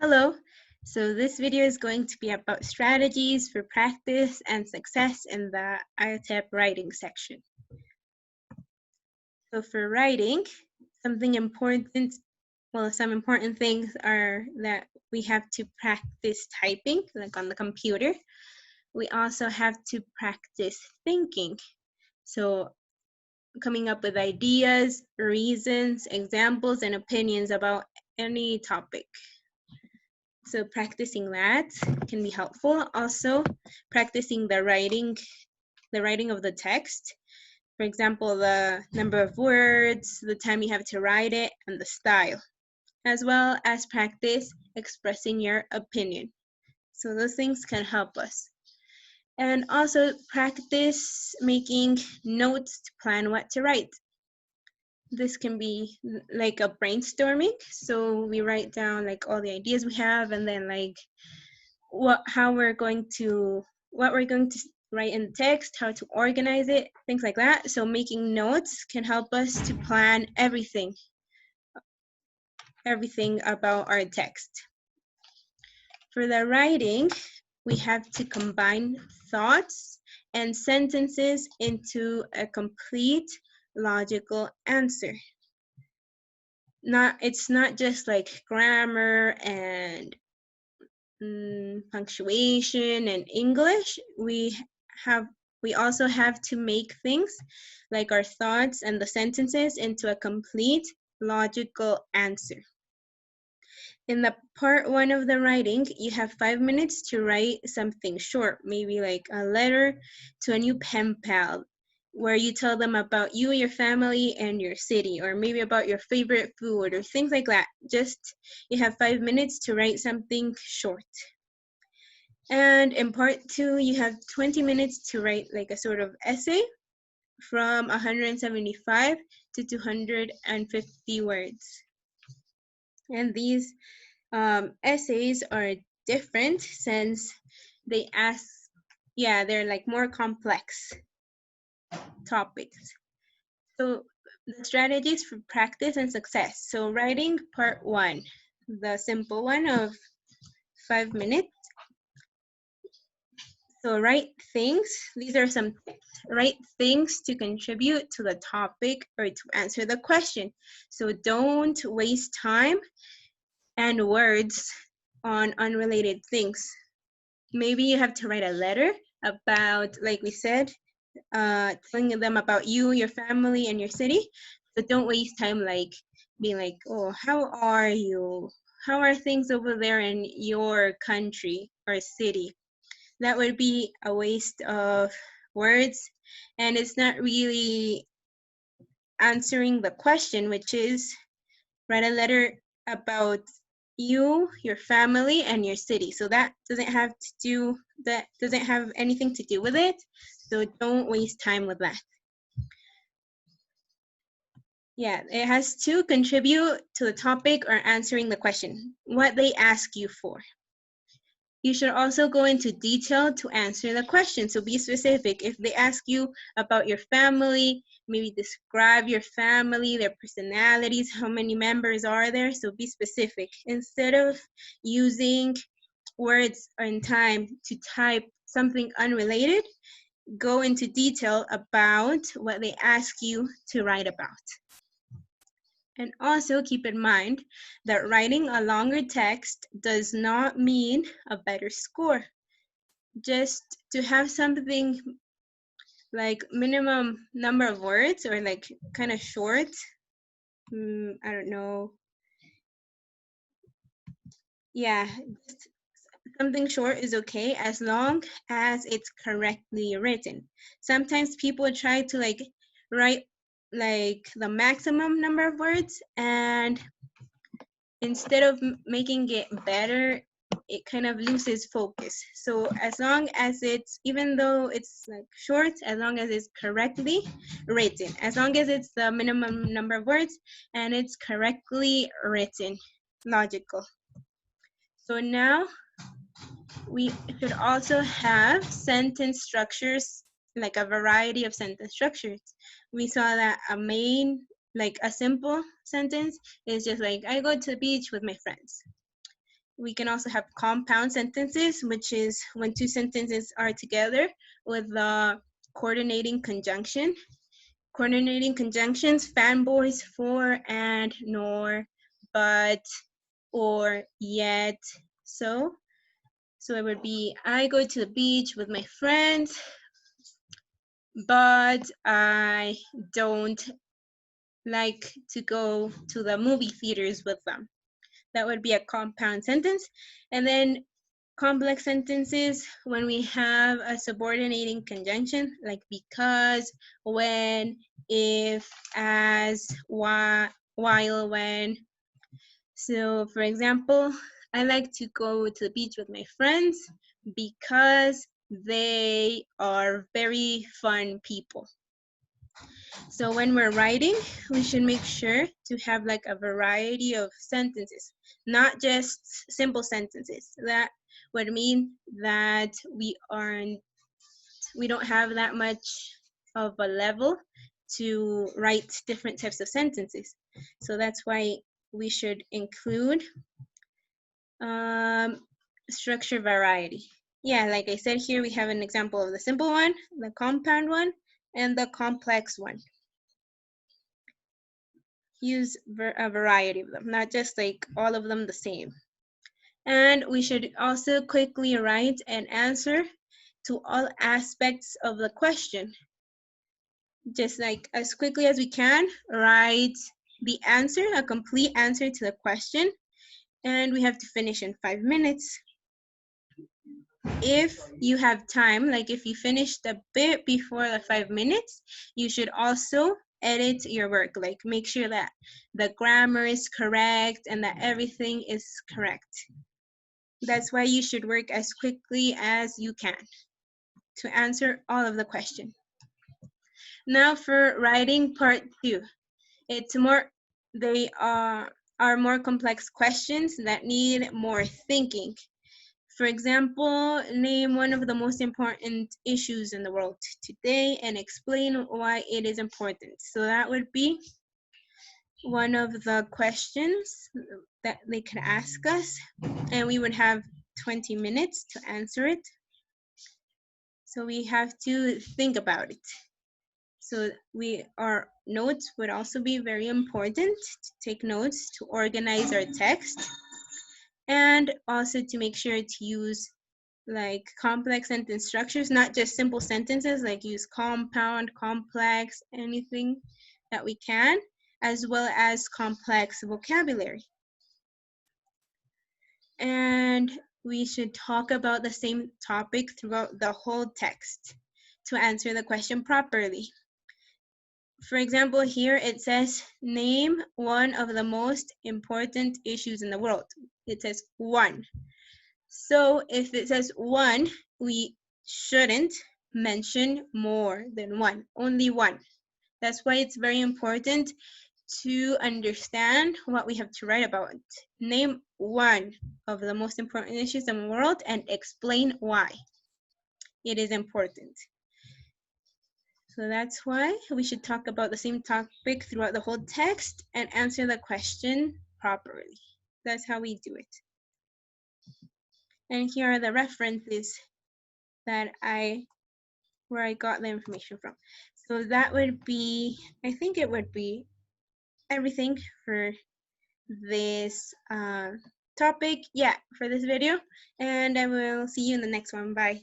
Hello, so this video is going to be about strategies for practice and success in the iTEP writing section. So for writing, some important things are that we have to practice typing, like on the computer. We also have to practice thinking. So coming up with ideas, reasons, examples, and opinions about any topic. So practicing that can be helpful. Also, practicing the writing of the text. For example, the number of words, the time you have to write it, and the style, as well as practice expressing your opinion. So those things can help us. And also practice making notes to plan what to write. This can be like a brainstorming. So we write down like all the ideas we have, and then like what we're going to write in the text, how to organize it, things like that. So making notes can help us to plan everything about our text. For the writing, we have to combine thoughts and sentences into a complete logical answer. It's not just like grammar and punctuation and English. We also have to make things like our thoughts and the sentences into a complete logical answer. In the part 1 of the writing, you have 5 minutes to write something short, maybe like a letter to a new pen pal, where you tell them about you, your family, and your city, or maybe about your favorite food, or things like that. You have 5 minutes to write something short. And in part 2, you have 20 minutes to write like a sort of essay from 175 to 250 words. And these essays are different since they're like more complex topics. So the strategies for practice and success. So writing part 1, the simple one of 5 minutes. So write things. These are some tips. Write things to contribute to the topic or to answer the question. So don't waste time and words on unrelated things. Maybe you have to write a letter about, like we said, telling them about you, your family, and your city. So don't waste time like being like, oh, how are you? How are things over there in your country or city? That would be a waste of words, and it's not really answering the question, which is write a letter about you, your family, and your city. So that doesn't have anything to do with it. So don't waste time with that. Yeah, it has to contribute to the topic or answering the question, what they ask you for. You should also go into detail to answer the question. So be specific. If they ask you about your family, maybe describe your family, their personalities, how many members are there. So be specific. Instead of using words and time to type something unrelated, go into detail about what they ask you to write about. And also keep in mind that writing a longer text does not mean a better score. Just to have something like minimum number of words or like kind of short, I don't know. Yeah, just something short is okay as long as it's correctly written. Sometimes people try to like write like the maximum number of words, and instead of making it better, it kind of loses focus. So as long as even though it's like short, as long as it's correctly written, as long as it's the minimum number of words and it's correctly written, logical. So now we should also have sentence structures, like a variety of sentence structures. We saw that a simple sentence is just like, I go to the beach with my friends. We can also have compound sentences, which is when two sentences are together with the coordinating conjunction. Coordinating conjunctions, fanboys, for, and, nor, but, or, yet, so. So it would be, I go to the beach with my friends, but I don't like to go to the movie theaters with them. That would be a compound sentence. And then complex sentences, when we have a subordinating conjunction, like because, when, if, as, why, while, when. So for example, I like to go to the beach with my friends because they are very fun people. So when we're writing, we should make sure to have like a variety of sentences, not just simple sentences. That would mean that we don't have that much of a level to write different types of sentences. So that's why we should include structure variety. Yeah, like I said here, we have an example of the simple one, the compound one, and the complex one. Use a variety of them, not just like all of them the same. And we should also quickly write an answer to all aspects of the question. Just like as quickly as we can, write the answer, a complete answer to the question, and we have to finish in 5 minutes. If you have time, like if you finished a bit before the 5 minutes, you should also edit your work, like make sure that the grammar is correct and that everything is correct. That's why you should work as quickly as you can to answer all of the questions. Now for writing part 2. They are more complex questions that need more thinking. For example, name one of the most important issues in the world today and explain why it is important. So that would be one of the questions that they could ask us, and we would have 20 minutes to answer it. So we have to think about it. So our notes would also be very important, to take notes, to organize our text, and also to make sure to use like complex sentence structures, not just simple sentences, like use compound, complex, anything that we can, as well as complex vocabulary. And we should talk about the same topic throughout the whole text to answer the question properly. For example, here it says, name one of the most important issues in the world. It says one. So if it says one, we shouldn't mention more than one, only one. That's why it's very important to understand what we have to write about. Name one of the most important issues in the world and explain why it is important. So that's why we should talk about the same topic throughout the whole text and answer the question properly. That's how we do it. And here are the references that where I got the information from. So that would be, I think it would be everything for this topic. Yeah, for this video. And I will see you in the next one. Bye.